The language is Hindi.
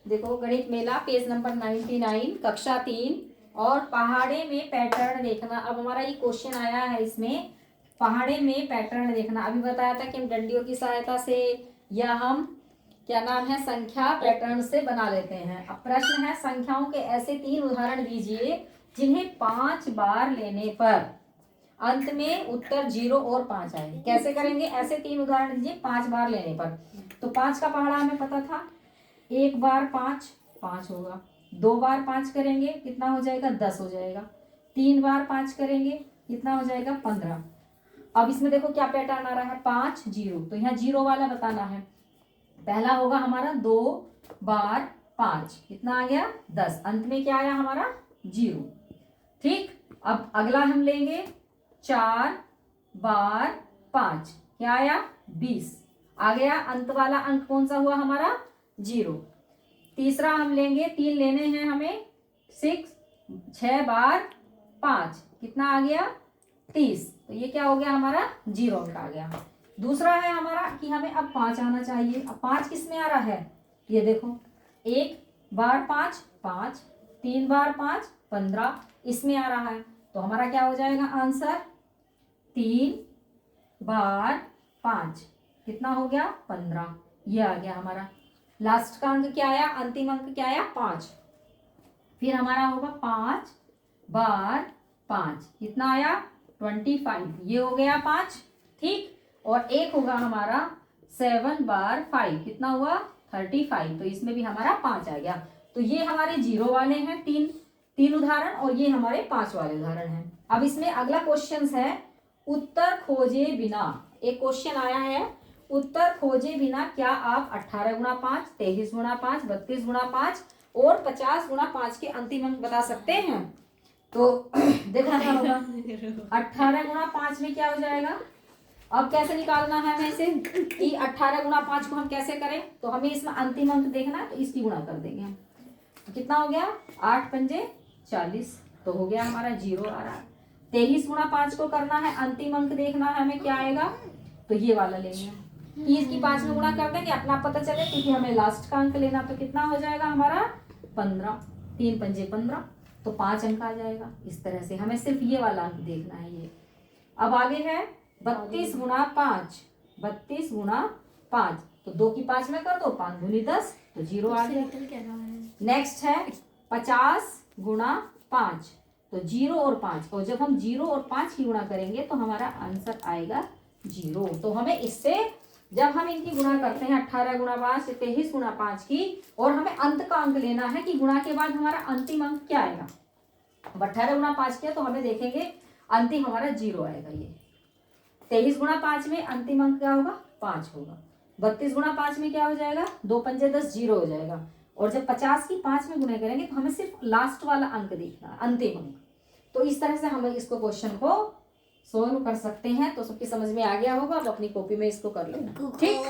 देखो गणित मेला पेज नंबर 99 कक्षा 3 और पहाड़े में पैटर्न देखना। अब हमारा ये क्वेश्चन आया है, इसमें पहाड़े में पैटर्न देखना। अभी बताया था कि हम डंडियों की सहायता से या हम क्या नाम है संख्या पैटर्न से बना लेते हैं। अब प्रश्न है संख्याओं के ऐसे 3 उदाहरण दीजिए जिन्हें 5 बार लेने पर अंत में उत्तर 0 और 5 आए। कैसे करेंगे? ऐसे 3 उदाहरण दीजिए 5 बार लेने पर। तो 5 का पहाड़ा हमें पता था, 1 बार 5 5 होगा, 2 बार 5 करेंगे कितना हो जाएगा 10 हो जाएगा, 3 बार 5 करेंगे कितना हो जाएगा 15। अब इसमें देखो क्या पैटर्न आ रहा है 5 0, तो यहाँ 0 वाला बताना है। पहला होगा हमारा 2 बार 5 कितना आ गया 10, अंत में क्या आया हमारा 0। ठीक, अब अगला हम लेंगे 4 बार 5 क्या आया 20 आ गया, अंत वाला अंक कौन सा हुआ हमारा 0। तीसरा हम लेंगे 3 लेने हैं हमें 6 बार 5 कितना आ गया 30, तो ये क्या हो गया हमारा 0 अंक आ गया। दूसरा है हमारा कि हमें अब 5 आना चाहिए। अब 5 किस में आ रहा है ये देखो, 1 बार 5 5, 3 बार 5 15 इसमें आ रहा है, तो हमारा क्या हो जाएगा आंसर 3 बार 5 कितना हो गया 15, ये आ गया हमारा। लास्ट का अंक क्या आया, अंतिम अंक क्या आया 5। फिर हमारा होगा 5 बार 5 कितना आया 25, ये हो गया 5। ठीक, और एक होगा हमारा 7 बार 5 कितना हुआ 35, तो इसमें भी हमारा 5 आ गया। तो ये हमारे 0 वाले हैं तीन उदाहरण, और ये हमारे 5 वाले उदाहरण हैं। अब इसमें अगला क्वेश्चन है उत्तर खोजे बिना। एक क्वेश्चन आया है उत्तर खोजे बिना क्या आप 18 गुणा 5, 23 गुणा 5, 32 गुणा 5 और 50 गुणा 5 के अंतिम अंक बता सकते हैं? तो देखो क्या होगा 18 गुणा 5 में क्या हो जाएगा। अब कैसे निकालना है हमें इसे कि 18 गुणा 5 को हम कैसे करें, तो हमें इसमें अंतिम अंक देखना है, तो इसकी गुणा कर देंगे हम। तो कितना हो गया 8 पंजे 40, तो हो गया हमारा 0 आ रहा है। 23 गुणा 5 को करना है, अंतिम अंक देखना है हमें क्या आएगा, तो ये वाला लेंगे। 30 की 5 में गुणा कर देंगे अपना पता चले, क्योंकि हमें लास्ट का अंक लेना, तो कितना हो जाएगा हमारा 15, 3 पंजे 15, तो 5 अंक आ जाएगा। इस तरह से हमें सिर्फ ये वाला अंक देखना है ये। अब आगे है 32 गुणा 5, 32 गुणा 5, तो 2 की 5 में कर दो 5 दूनी 10, तो 0 आ गया। नेक्स्ट है 50 गुणा 5, तो 0 और 5, और जब हम 0 और 5 की गुणा करेंगे तो हमारा आंसर आएगा 0। तो हमें इससे जब हम इनकी गुणा करते हैं 18 गुणा 5 23 गुणा 5 की, और हमें अंत का अंक लेना है कि गुणा के बाद हमारा अंतिम अंक क्या आएगा। 18 गुणा 5 किया तो हमें देखेंगे अंतिम हमारा 0 आएगा। ये 23 गुणा 5 में अंतिम अंक क्या होगा 5 होगा। 32 गुणा 5 में क्या हो जाएगा 2 पंजे 10, 0 हो जाएगा। और जब 50 की 5 में गुणा करेंगे तो हमें सिर्फ लास्ट वाला अंक देखना है, अंतिम अंक। तो इस तरह से हम इसको क्वेश्चन को सोल्व कर सकते हैं। तो सबकी समझ में आ गया होगा, अब अपनी कॉपी में इसको कर लेना। ठीक।